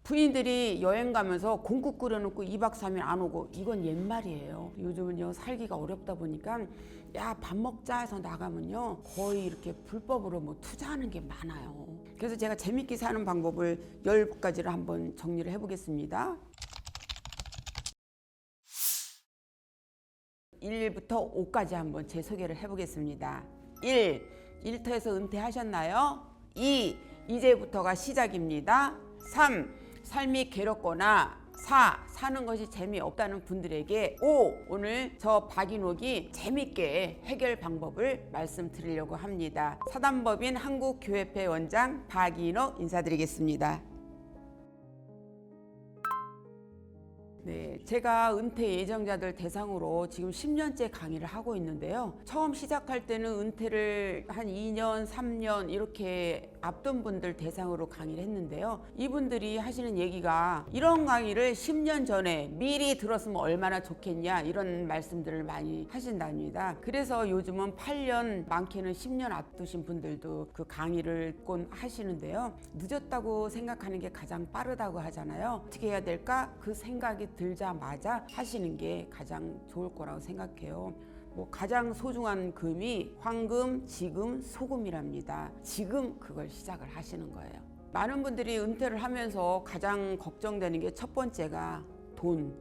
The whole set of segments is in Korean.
부인들이 여행 가면서 공국 끓여놓고 2박 3일 안 오고 이건 옛말이에요. 요즘은요 살기가 어렵다 보니까 야 밥 먹자 해서 나가면요 거의 이렇게 불법으로 뭐 투자하는 게 많아요. 그래서 제가 재밌게 사는 방법을 10가지를 한번 정리를 해보겠습니다. 1부터 5까지 한번 제 소개를 해보겠습니다. 1. 일터에서 은퇴하셨나요? 2. 이제부터가 시작입니다. 3. 삶이 괴롭거나 4. 사는 것이 재미없다는 분들에게 5. 오늘 저 박인옥이 재밌게 해결 방법을 말씀드리려고 합니다. 사단법인 한국교회회 원장 박인옥 인사드리겠습니다. 네, 제가 은퇴 예정자들 대상으로 지금 10년째 강의를 하고 있는데요. 처음 시작할 때는 은퇴를 한 2년, 3년 이렇게 앞둔 분들 대상으로 강의를 했는데요. 이분들이 하시는 얘기가 이런 강의를 10년 전에 미리 들었으면 얼마나 좋겠냐 이런 말씀들을 많이 하신답니다. 그래서 요즘은 8년, 많게는 10년 앞두신 분들도 그 강의를 꼭 하시는데요. 늦었다고 생각하는 게 가장 빠르다고 하잖아요. 어떻게 해야 될까? 그 생각이 들자마자 하시는 게 가장 좋을 거라고 생각해요. 가장 소중한 금이 황금, 지금, 소금이랍니다. 지금 그걸 시작을 하시는 거예요. 많은 분들이 은퇴를 하면서 가장 걱정되는 게 첫 번째가 돈,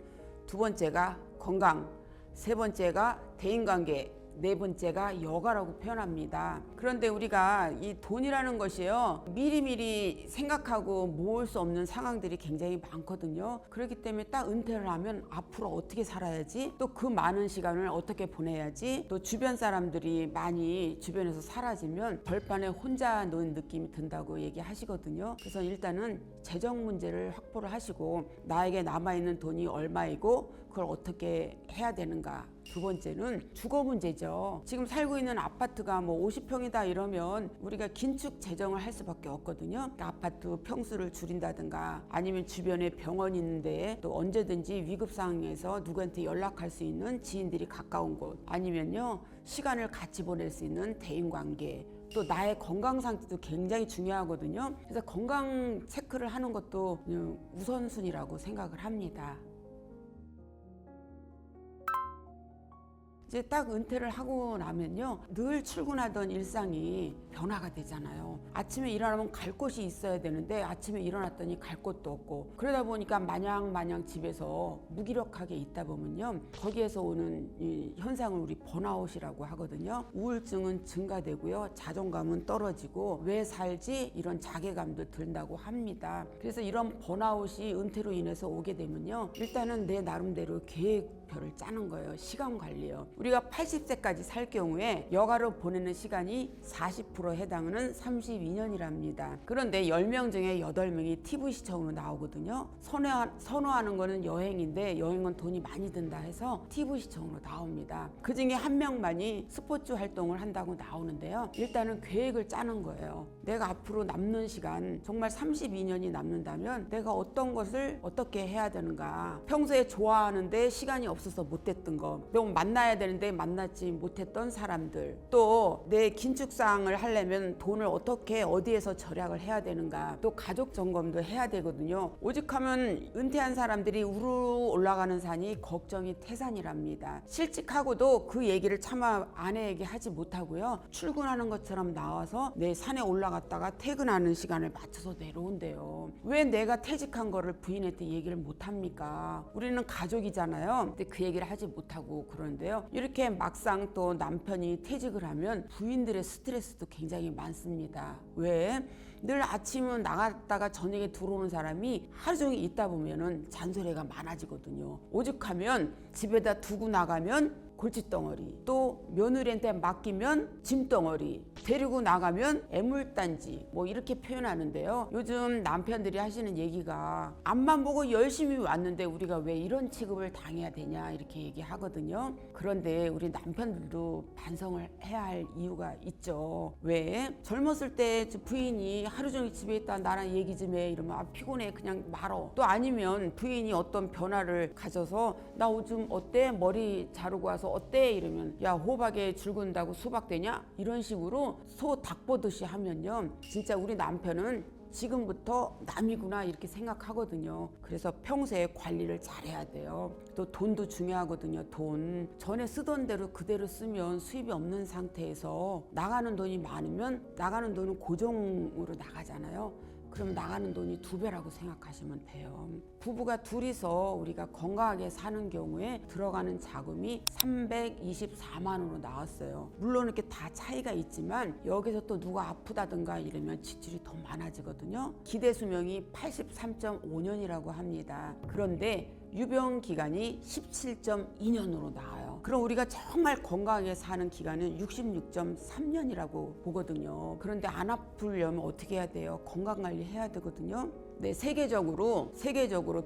두 번째가 건강, 세 번째가 대인관계, 네 번째가 여가라고 표현합니다. 그런데 우리가 이 돈이라는 것이요 미리미리 생각하고 모을 수 없는 상황들이 굉장히 많거든요. 그렇기 때문에 딱 은퇴를 하면 앞으로 어떻게 살아야지, 또 그 많은 시간을 어떻게 보내야지, 또 주변 사람들이 많이 주변에서 사라지면 벌판에 혼자 놓은 느낌이 든다고 얘기하시거든요. 그래서 일단은 재정 문제를 확보를 하시고 나에게 남아있는 돈이 얼마이고 그걸 어떻게 해야 되는가. 두 번째는 주거 문제죠. 지금 살고 있는 아파트가 50평이다 이러면 우리가 긴축 재정을 할 수밖에 없거든요. 그러니까 아파트 평수를 줄인다든가 아니면 주변에 병원이 있는데 또 언제든지 위급 상황에서 누구한테 연락할 수 있는 지인들이 가까운 곳, 아니면요 시간을 같이 보낼 수 있는 대인관계, 또 나의 건강 상태도 굉장히 중요하거든요. 그래서 건강 체크를 하는 것도 우선순위라고 생각을 합니다. 이제 딱 은퇴를 하고 나면요 늘 출근하던 일상이 변화가 되잖아요. 아침에 일어나면 갈 곳이 있어야 되는데 아침에 일어났더니 갈 곳도 없고, 그러다 보니까 마냥 집에서 무기력하게 있다 보면요 거기에서 오는 이 현상을 우리 번아웃이라고 하거든요. 우울증은 증가되고요 자존감은 떨어지고 왜 살지 이런 자괴감도 든다고 합니다. 그래서 이런 번아웃이 은퇴로 인해서 오게 되면요 일단은 내 나름대로 계획표를 짜는 거예요. 시간 관리요. 우리가 80세까지 살 경우에 여가로 보내는 시간이 40% 해당하는 32년이랍니다. 그런데 10명 중에 8명이 TV 시청으로 나오거든요. 선호하는 거는 여행인데 여행은 돈이 많이 든다 해서 TV 시청으로 나옵니다. 그 중에 한 명만이 스포츠 활동을 한다고 나오는데요. 일단은 계획을 짜는 거예요. 내가 앞으로 남는 시간 정말 32년이 남는다면 내가 어떤 것을 어떻게 해야 되는가. 평소에 좋아하는데 시간이 없어서 못했던 거, 너무 만나야 되는데 만나지 못했던 사람들, 또 내 긴축사항을 하려면 돈을 어떻게 어디에서 절약을 해야 되는가, 또 가족 점검도 해야 되거든요. 오직하면 은퇴한 사람들이 우르르 올라가는 산이 걱정이 태산이랍니다. 실직하고도 그 얘기를 차마 아내에게 하지 못하고요 출근하는 것처럼 나와서 내 산에 올라갔다가 퇴근하는 시간을 맞춰서 내려온대요. 왜 내가 퇴직한 거를 부인한테 얘기를 못합니까? 우리는 가족이잖아요. 근데 그 얘기를 하지 못하고 그러는데요. 이렇게 막상 또 남편이 퇴직을 하면 부인들의 스트레스도 굉장히 많습니다. 왜? 늘 아침은 나갔다가 저녁에 들어오는 사람이 하루 종일 있다 보면은 잔소리가 많아지거든요. 오죽하면 집에다 두고 나가면 골칫덩어리, 또 며느리한테 맡기면 짐덩어리, 데리고 나가면 애물단지, 이렇게 표현하는데요. 요즘 남편들이 하시는 얘기가 앞만 보고 열심히 왔는데 우리가 왜 이런 취급을 당해야 되냐 이렇게 얘기하거든요. 그런데 우리 남편들도 반성을 해야 할 이유가 있죠. 왜? 젊었을 때 부인이 하루 종일 집에 있다 나랑 얘기 좀 해 이러면 피곤해 그냥 말어. 또 아니면 부인이 어떤 변화를 가져서 나 요즘 어때? 머리 자르고 와서 어때? 이러면 야 호박에 줄 긋는다고 수박 되냐? 이런 식으로 소 닭 보듯이 하면요 진짜 우리 남편은 지금부터 남이구나 이렇게 생각하거든요. 그래서 평소에 관리를 잘해야 돼요. 또 돈도 중요하거든요. 돈 전에 쓰던 대로 그대로 쓰면 수입이 없는 상태에서 나가는 돈이 많으면 나가는 돈은 고정으로 나가잖아요. 그럼 나가는 돈이 2배라고 생각하시면 돼요. 부부가 둘이서 우리가 건강하게 사는 경우에 들어가는 자금이 324만 원으로 나왔어요. 물론 이렇게 다 차이가 있지만 여기서 또 누가 아프다든가 이러면 지출이 더 많아지거든요. 기대 수명이 83.5년이라고 합니다. 그런데 유병 기간이 17.2년으로 나와요. 그럼 우리가 정말 건강하게 사는 기간은 66.3년이라고 보거든요. 그런데 안 아프려면 어떻게 해야 돼요? 건강관리 해야 되거든요. 네, 세계적으로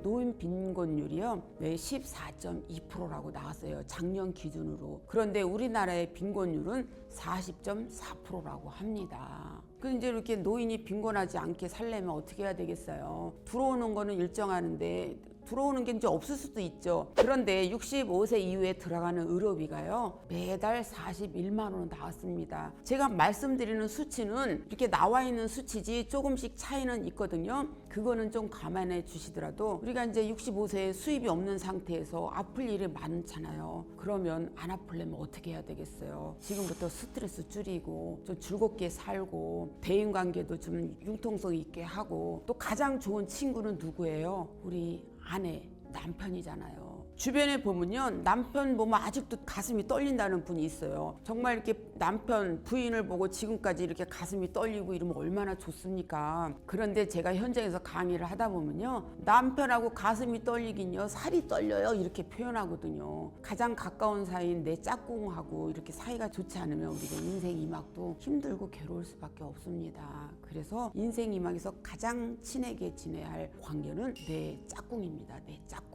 노인 빈곤율이요. 네, 14.2%라고 나왔어요. 작년 기준으로. 그런데 우리나라의 빈곤율은 40.4%라고 합니다. 그 이제 이렇게 노인이 빈곤하지 않게 살려면 어떻게 해야 되겠어요? 들어오는 거는 일정하는데 들어오는 게 이제 없을 수도 있죠. 그런데 65세 이후에 들어가는 의료비가요, 매달 41만 원 나왔습니다. 제가 말씀드리는 수치는 이렇게 나와 있는 수치지 조금씩 차이는 있거든요. 그거는 좀 감안해 주시더라도 우리가 이제 65세에 수입이 없는 상태에서 아플 일이 많잖아요. 그러면 안 아플려면 어떻게 해야 되겠어요? 지금부터 스트레스 줄이고 좀 즐겁게 살고 대인관계도 좀 융통성 있게 하고, 또 가장 좋은 친구는 누구예요? 우리 아내, 남편이잖아요. 주변에 보면요, 남편 보면 아직도 가슴이 떨린다는 분이 있어요. 정말 이렇게 남편, 부인을 보고 지금까지 이렇게 가슴이 떨리고 이러면 얼마나 좋습니까? 그런데 제가 현장에서 강의를 하다 보면요, 남편하고 가슴이 떨리긴요, 살이 떨려요 이렇게 표현하거든요. 가장 가까운 사이인 내 짝꿍하고 이렇게 사이가 좋지 않으면 우리가 인생 이막도 힘들고 괴로울 수밖에 없습니다. 그래서 인생 이막에서 가장 친하게 지내야 할 관계는 내 짝꿍입니다. 내 짝꿍.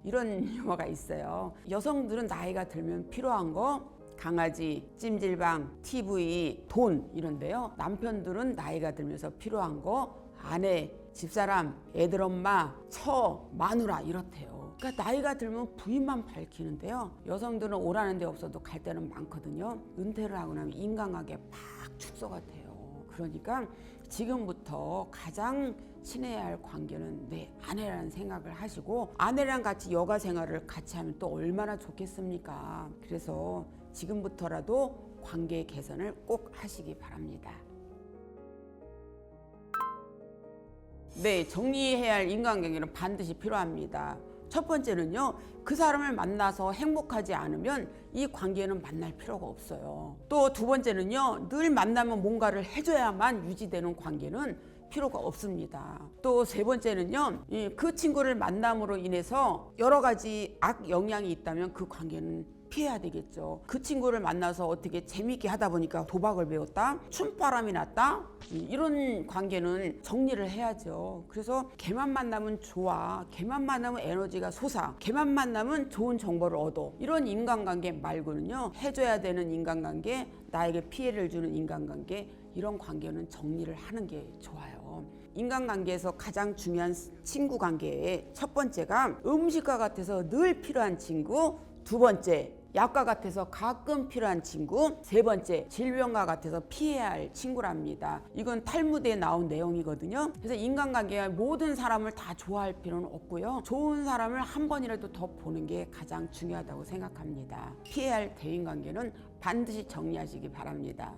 이런 유머가 있어요. 여성들은 나이가 들면 필요한 거 강아지, 찜질방, TV, 돈 이런데요. 남편들은 나이가 들면서 필요한 거 아내, 집사람, 애들 엄마, 처, 마누라 이렇대요. 그러니까 나이가 들면 부인만 밝히는데요. 여성들은 오라는 데 없어도 갈 데는 많거든요. 은퇴를 하고 나면 인간관계 막 축소가 돼요. 그러니까 지금부터 가장 친해야 할 관계는 내 아내라는 생각을 하시고, 아내랑 같이 여가 생활을 같이 하면 또 얼마나 좋겠습니까? 그래서 지금부터라도 관계 개선을 꼭 하시기 바랍니다. 네, 정리해야 할 인간관계는 반드시 필요합니다. 첫 번째는요, 그 사람을 만나서 행복하지 않으면 이 관계는 만날 필요가 없어요. 또 두 번째는요, 늘 만나면 뭔가를 해줘야만 유지되는 관계는 필요가 없습니다. 또 세 번째는요, 그 친구를 만남으로 인해서 여러 가지 악 영향이 있다면 그 관계는 피해야 되겠죠. 그 친구를 만나서 어떻게 재미있게 하다 보니까 도박을 배웠다, 춤바람이 났다, 이런 관계는 정리를 해야죠. 그래서 걔만 만나면 좋아, 걔만 만나면 에너지가 솟아, 걔만 만나면 좋은 정보를 얻어, 이런 인간관계 말고는요, 해줘야 되는 인간관계, 나에게 피해를 주는 인간관계, 이런 관계는 정리를 하는 게 좋아요. 인간관계에서 가장 중요한 친구 관계의 첫 번째가 음식과 같아서 늘 필요한 친구, 두 번째 약과 같아서 가끔 필요한 친구, 세 번째 질병과 같아서 피해야 할 친구랍니다. 이건 탈무드에 나온 내용이거든요. 그래서 인간관계가 모든 사람을 다 좋아할 필요는 없고요, 좋은 사람을 한 번이라도 더 보는 게 가장 중요하다고 생각합니다. 피해야 할 대인관계는 반드시 정리하시기 바랍니다.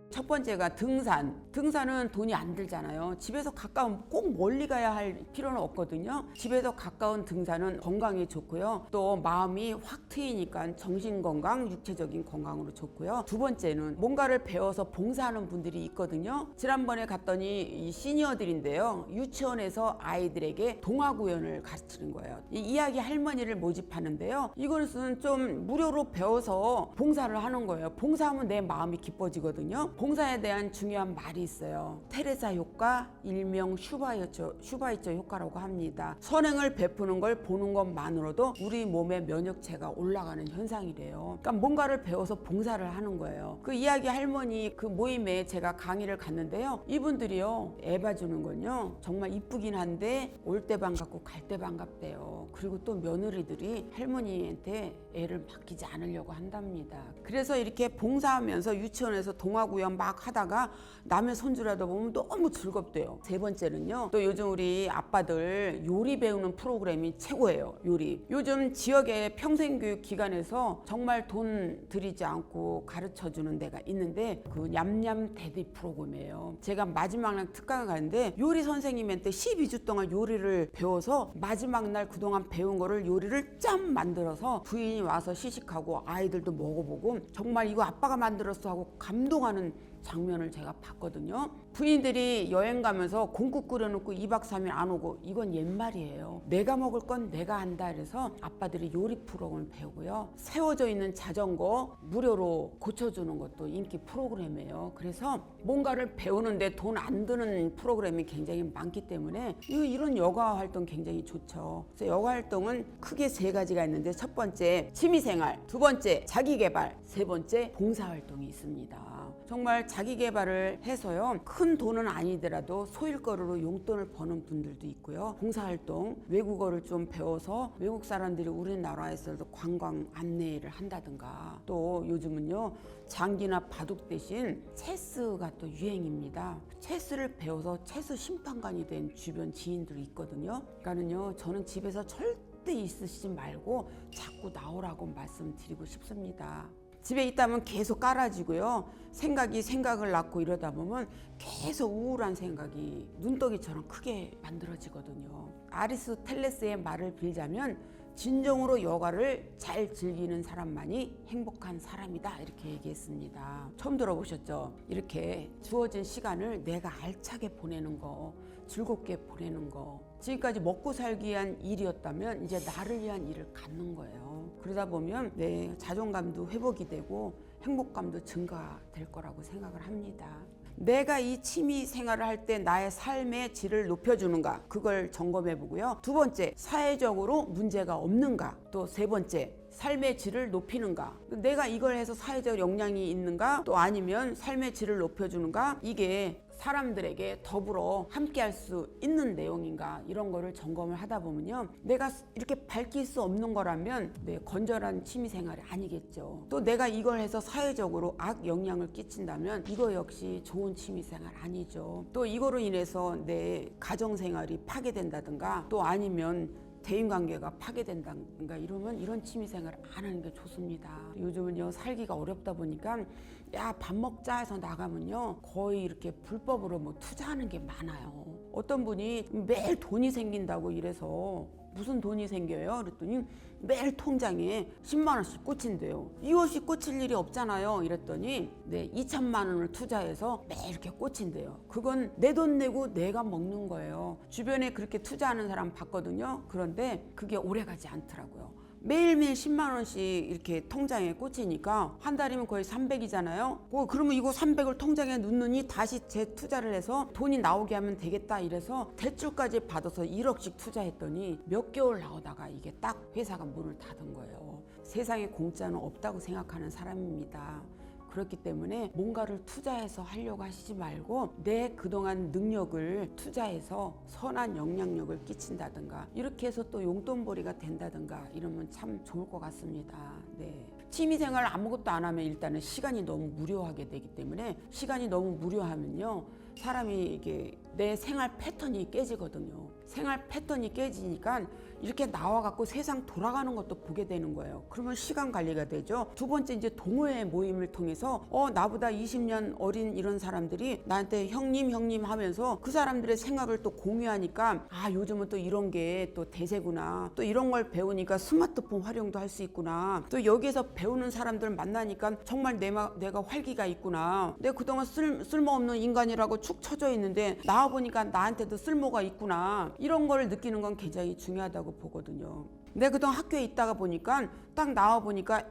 첫 번째가 등산. 등산은 돈이 안 들잖아요. 집에서 가까운, 꼭 멀리 가야 할 필요는 없거든요. 집에서 가까운 등산은 건강에 좋고요. 또 마음이 확 트이니까 정신건강, 육체적인 건강으로 좋고요. 두 번째는 뭔가를 배워서 봉사하는 분들이 있거든요. 지난번에 갔더니 이 시니어들인데요, 유치원에서 아이들에게 동화구연을 가르치는 거예요. 이 이야기 할머니를 모집하는데요, 이것은 좀 무료로 배워서 봉사를 하는 거예요. 봉사하면 내 마음이 기뻐지거든요. 봉사에 대한 중요한 말이 있어요. 테레사 효과, 일명 슈바이처 효과라고 합니다. 선행을 베푸는 걸 보는 것만으로도 우리 몸의 면역체가 올라가는 현상이래요. 그러니까 뭔가를 배워서 봉사를 하는 거예요. 그 이야기 할머니 그 모임에 제가 강의를 갔는데요, 이분들이요, 애 봐주는 건요, 정말 이쁘긴 한데 올 때 반갑고 갈 때 반갑대요. 그리고 또 며느리들이 할머니한테 애를 맡기지 않으려고 한답니다. 그래서 이렇게 봉사하면서 유치원에서 동화구연 막 하다가 남의 손주라도 보면 너무 즐겁대요. 세 번째는요, 또 요즘 우리 아빠들 요리 배우는 프로그램이 최고예요. 요리. 요즘 지역의 평생교육 기관에서 정말 돈 들이지 않고 가르쳐주는 데가 있는데 그 냠냠 대디 프로그램이에요. 제가 마지막 날 특강을 가는데 요리 선생님한테 12주 동안 요리를 배워서 마지막 날 그동안 배운 거를 요리를 짠 만들어서 부인이 와서 시식하고 아이들도 먹어보고 정말 이거 아빠가 만들었어 하고 감동하는 장면을 제가 봤거든요. 부인들이 여행 가면서 공국 끓여놓고 2박 3일 안 오고 이건 옛말이에요. 내가 먹을 건 내가 한다 그래서 아빠들이 요리 프로그램을 배우고요. 세워져 있는 자전거 무료로 고쳐주는 것도 인기 프로그램이에요. 그래서 뭔가를 배우는데 돈 안 드는 프로그램이 굉장히 많기 때문에 이런 여가 활동 굉장히 좋죠. 그래서 여가 활동은 크게 세 가지가 있는데 첫 번째 취미생활, 두 번째 자기개발, 세 번째 봉사활동이 있습니다. 정말 자기개발을 해서요, 큰 돈은 아니더라도 소일거리로 용돈을 버는 분들도 있고요. 봉사활동, 외국어를 좀 배워서 외국 사람들이 우리나라에서도 관광 안내를 한다든가, 또 요즘은요 장기나 바둑 대신 체스가 또 유행입니다. 체스를 배워서 체스 심판관이 된 주변 지인들이 있거든요. 그러니까는요, 저는 집에서 절대 있으시지 말고 자꾸 나오라고 말씀드리고 싶습니다. 집에 있다면 계속 깔아지고요. 생각을 낳고 이러다 보면 계속 우울한 생각이 눈덩이처럼 크게 만들어지거든요. 아리스토텔레스의 말을 빌자면 진정으로 여가를 잘 즐기는 사람만이 행복한 사람이다 이렇게 얘기했습니다. 처음 들어보셨죠? 이렇게 주어진 시간을 내가 알차게 보내는 거, 즐겁게 보내는 거. 지금까지 먹고 살기 위한 일이었다면 이제 나를 위한 일을 갖는 거예요. 그러다 보면 내 자존감도 회복이 되고 행복감도 증가될 거라고 생각을 합니다. 내가 이 취미 생활을 할 때 나의 삶의 질을 높여주는가, 그걸 점검해 보고요. 두 번째, 사회적으로 문제가 없는가. 또 세 번째, 삶의 질을 높이는가. 내가 이걸 해서 사회적 영향이 있는가, 또 아니면 삶의 질을 높여주는가, 이게 사람들에게 더불어 함께 할 수 있는 내용인가, 이런 거를 점검을 하다 보면요, 내가 이렇게 밝힐 수 없는 거라면 건전한 취미생활이 아니겠죠. 또 내가 이걸 해서 사회적으로 악 영향을 끼친다면 이거 역시 좋은 취미생활 아니죠. 또 이거로 인해서 내 가정생활이 파괴된다든가, 또 아니면 대인관계가 파괴된다든가 이러면 이런 취미생활 안 하는 게 좋습니다. 요즘은요 살기가 어렵다 보니까 야 밥 먹자 해서 나가면요 거의 이렇게 불법으로 뭐 투자하는 게 많아요. 어떤 분이 매일 돈이 생긴다고 이래서 무슨 돈이 생겨요? 그랬더니 매일 통장에 10만 원씩 꽂힌대요. 이것이 꽂힐 일이 없잖아요. 이랬더니 2천만 원을 투자해서 매일 이렇게 꽂힌대요. 그건 내 돈 내고 내가 먹는 거예요. 주변에 그렇게 투자하는 사람 봤거든요. 그런데 그게 오래가지 않더라고요. 매일매일 10만 원씩 이렇게 통장에 꽂히니까 한 달이면 거의 300이잖아요. 그러면 이거 300을 통장에 넣느니 다시 재투자를 해서 돈이 나오게 하면 되겠다 이래서 대출까지 받아서 1억씩 투자했더니 몇 개월 나오다가 이게 딱 회사가 문을 닫은 거예요. 세상에 공짜는 없다고 생각하는 사람입니다. 그렇기 때문에 뭔가를 투자해서 하려고 하시지 말고 내 그동안 능력을 투자해서 선한 영향력을 끼친다든가 이렇게 해서 또 용돈벌이가 된다든가 이러면 참 좋을 것 같습니다. 네. 취미생활 아무것도 안 하면 일단은 시간이 너무 무료하게 되기 때문에 시간이 너무 무료하면요 사람이 이게 내 생활 패턴이 깨지거든요. 생활 패턴이 깨지니까 이렇게 나와갖고 세상 돌아가는 것도 보게 되는 거예요. 그러면 시간 관리가 되죠. 두 번째 이제 동호회 모임을 통해서 나보다 20년 어린 이런 사람들이 나한테 형님 하면서 그 사람들의 생각을 또 공유하니까 요즘은 또 이런 게 또 대세구나. 또 이런 걸 배우니까 스마트폰 활용도 할 수 있구나. 또 여기에서 배우는 사람들 만나니까 정말 내가 활기가 있구나. 내가 그동안 쓸모없는 인간이라고 축 처져 있는데 나와보니까 나한테도 쓸모가 있구나. 이런 걸 느끼는 건 굉장히 중요하다고 보거든요. 내가 그동안 학교에 있다가 보니까 딱 나와보니까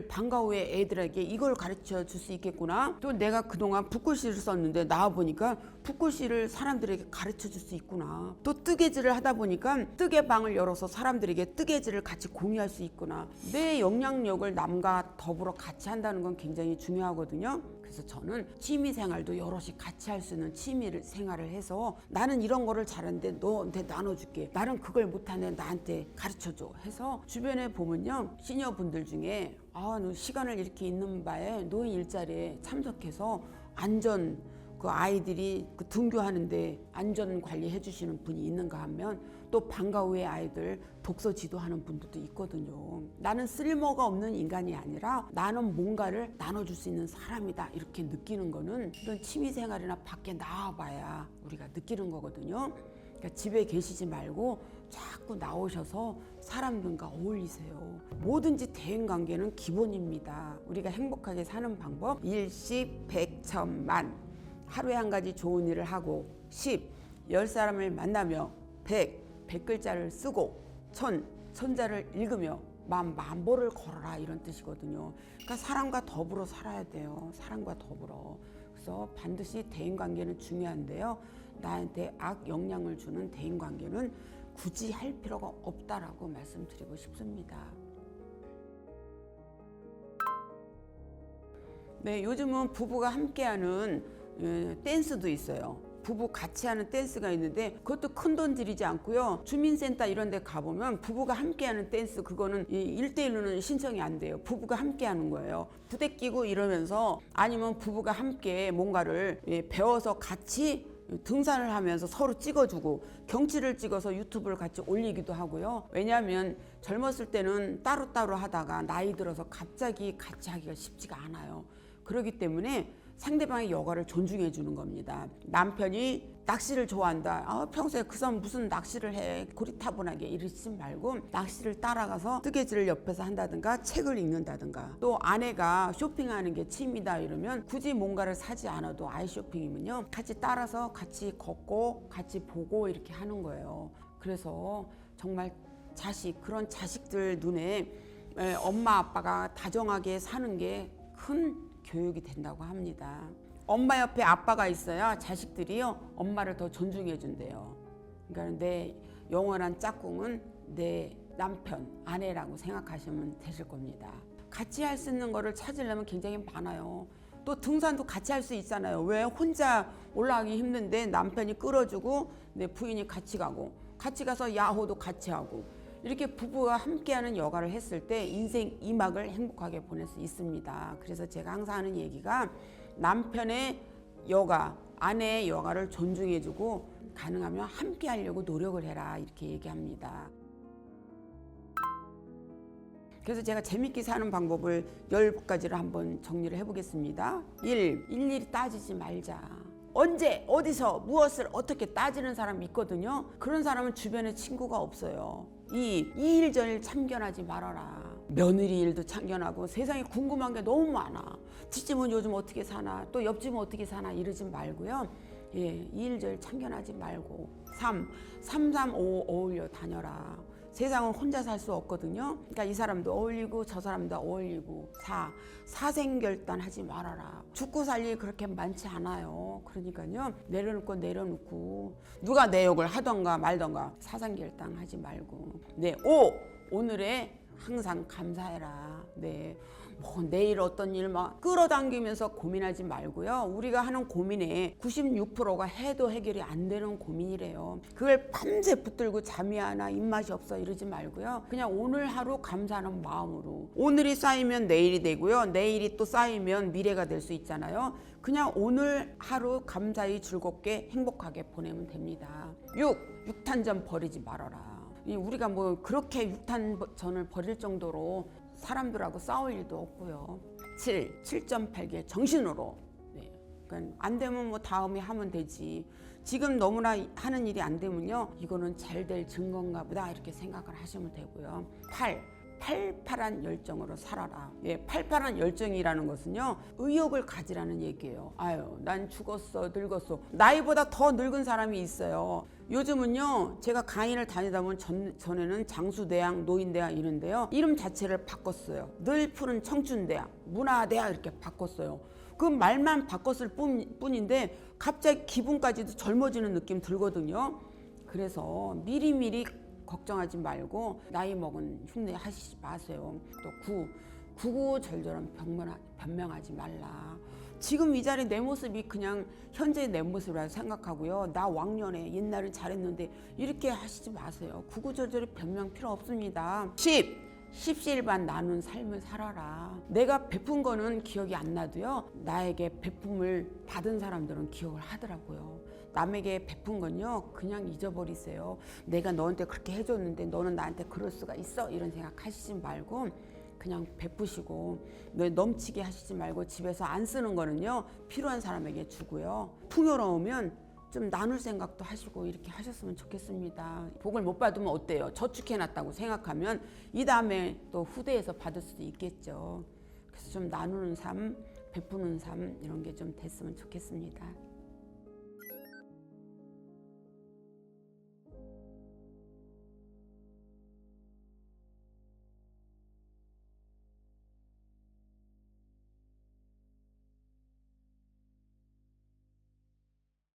방과 후에 애들에게 이걸 가르쳐 줄 수 있겠구나. 또 내가 그동안 붓글씨를 썼는데 나와보니까 붓글씨를 사람들에게 가르쳐 줄 수 있구나. 또 뜨개질을 하다 보니까 뜨개방을 열어서 사람들에게 뜨개질을 같이 공유할 수 있구나. 내 영향력을 남과 더불어 같이 한다는 건 굉장히 중요하거든요. 그래서 저는 취미생활도 여럿이 같이 할 수 있는 취미생활을 해서 나는 이런 거를 잘하는데 너한테 나눠줄게. 나는 그걸 못하는데 나한테 가르쳐줘 해서 주변에 보면요 시니어분들 중에 너 시간을 이렇게 있는 바에 노인 일자리에 참석해서 안전 그 아이들이 그 등교하는데 안전 관리해 주시는 분이 있는가 하면 또 방과 후에 아이들 독서 지도하는 분들도 있거든요. 나는 쓸모가 없는 인간이 아니라 나는 뭔가를 나눠줄 수 있는 사람이다 이렇게 느끼는 거는 이런 취미생활이나 밖에 나와봐야 우리가 느끼는 거거든요. 그러니까 집에 계시지 말고 자꾸 나오셔서 사람들과 어울리세요. 뭐든지 대인관계는 기본입니다. 우리가 행복하게 사는 방법 10, 100, 1000만 하루에 한 가지 좋은 일을 하고 10, 10사람을 만나며 100글자를 쓰고 1000자를 읽으며 만보를 걸어라 이런 뜻이거든요. 그러니까 사람과 더불어 살아야 돼요. 사람과 더불어. 그래서 반드시 대인관계는 중요한데요. 나한테 악영향을 주는 대인관계는 굳이 할 필요가 없다라고 말씀드리고 싶습니다. 네, 요즘은 부부가 함께하는 댄스도 있어요. 부부 같이 하는 댄스가 있는데 그것도 큰 돈 들이지 않고요. 주민센터 이런 데 가보면 부부가 함께하는 댄스 그거는 1대1로는 신청이 안 돼요. 부부가 함께하는 거예요. 부대 끼고 이러면서 아니면 부부가 함께 뭔가를 배워서 같이 등산을 하면서 서로 찍어주고 경치를 찍어서 유튜브를 같이 올리기도 하고요. 왜냐하면 젊었을 때는 따로따로 하다가 나이 들어서 갑자기 같이 하기가 쉽지가 않아요. 그렇기 때문에 상대방의 여가를 존중해 주는 겁니다. 남편이 낚시를 좋아한다. 평소에 그 사람 무슨 낚시를 해. 고리타분하게 이러지 말고 낚시를 따라가서 뜨개질을 옆에서 한다든가 책을 읽는다든가 또 아내가 쇼핑하는 게 취미다 이러면 굳이 뭔가를 사지 않아도 아이 쇼핑이면요. 같이 따라서 같이 걷고 같이 보고 이렇게 하는 거예요. 그래서 정말 그런 자식들 눈에 엄마 아빠가 다정하게 사는 게 큰 교육이 된다고 합니다. 엄마 옆에 아빠가 있어야 자식들이요 엄마를 더 존중해 준대요. 그러니까 내 영원한 짝꿍은 내 남편, 아내라고 생각하시면 되실 겁니다. 같이 할 수 있는 거를 찾으려면 굉장히 많아요. 또 등산도 같이 할 수 있잖아요. 왜 혼자 올라가기 힘든데 남편이 끌어주고 내 부인이 같이 가고 같이 가서 야호도 같이 하고 이렇게 부부가 함께하는 여가를 했을 때 인생 2막을 행복하게 보낼 수 있습니다. 그래서 제가 항상 하는 얘기가 남편의 여가, 아내의 여가를 존중해주고 가능하면 함께하려고 노력을 해라 이렇게 얘기합니다. 그래서 제가 재밌게 사는 방법을 10가지를 한번 정리를 해보겠습니다. 1. 일일이 따지지 말자. 언제 어디서 무엇을 어떻게 따지는 사람이 있거든요. 그런 사람은 주변에 친구가 없어요. 2. 이 일 저 일 참견하지 말아라. 며느리 일도 참견하고 세상에 궁금한 게 너무 많아. 뒷집은 요즘 어떻게 사나 또 옆집은 어떻게 사나 이러지 말고요. 이 일 저 일 참견하지 말고 3. 335 어울려 다녀라. 세상은 혼자 살 수 없거든요. 그러니까 이 사람도 어울리고 저 사람도 어울리고 4. 사생결단하지 말아라. 죽고 살 일이 그렇게 많지 않아요. 그러니까요. 내려놓고 누가 내 욕을 하던가 말던가 사생결단하지 말고 5. 오늘에 항상 감사해라. 뭐 내일 어떤 일 막 끌어당기면서 고민하지 말고요. 우리가 하는 고민의 96%가 해도 해결이 안 되는 고민이래요. 그걸 밤새 붙들고 잠이 안 와 입맛이 없어 이러지 말고요. 그냥 오늘 하루 감사하는 마음으로 오늘이 쌓이면 내일이 되고요. 내일이 또 쌓이면 미래가 될 수 있잖아요. 그냥 오늘 하루 감사히 즐겁게 행복하게 보내면 됩니다. 6. 육탄전 버리지 말아라. 우리가 뭐 그렇게 육탄전을 벌일 정도로 사람들하고 싸울 일도 없고요. 7. 7.8개 정신으로. 그러니까 안 되면 뭐 다음에 하면 되지. 지금 너무나 하는 일이 안 되면요. 이거는 잘 될 증거인가 보다 이렇게 생각을 하시면 되고요. 8. 팔팔한 열정으로 살아라. 팔팔한 열정이라는 것은요. 의욕을 가지라는 얘기예요. 난 죽었어, 늙었어. 나이보다 더 늙은 사람이 있어요. 요즘은요. 제가 강의를 다니다 보면 전에는 장수대학, 노인대학 이런데요. 이름 자체를 바꿨어요. 늘 푸른 청춘대학, 문화대학 이렇게 바꿨어요. 그 말만 바꿨을 뿐인데 갑자기 기분까지도 젊어지는 느낌 들거든요. 그래서 미리미리 걱정하지 말고 나이 먹은 흉내 하시지 마세요. 또 9. 구구절절한 변명하지 말라. 지금 이 자리 내 모습이 그냥 현재의 내 모습이라고 생각하고요. 나 왕년에 옛날엔 잘했는데 이렇게 하시지 마세요. 구구절절히 변명 필요 없습니다. 10. 십시일반 나눈 삶을 살아라. 내가 베푼 거는 기억이 안 나도요, 나에게 베품을 받은 사람들은 기억을 하더라고요. 남에게 베푼 건요 그냥 잊어버리세요. 내가 너한테 그렇게 해줬는데 너는 나한테 그럴 수가 있어? 이런 생각 하시지 말고 그냥 베푸시고, 넘치게 하시지 말고 집에서 안 쓰는 거는요 필요한 사람에게 주고요. 풍요로우면 좀 나눌 생각도 하시고 이렇게 하셨으면 좋겠습니다. 복을 못 받으면 어때요? 저축해놨다고 생각하면 이 다음에 또 후대에서 받을 수도 있겠죠. 그래서 좀 나누는 삶, 베푸는 삶 이런 게 좀 됐으면 좋겠습니다.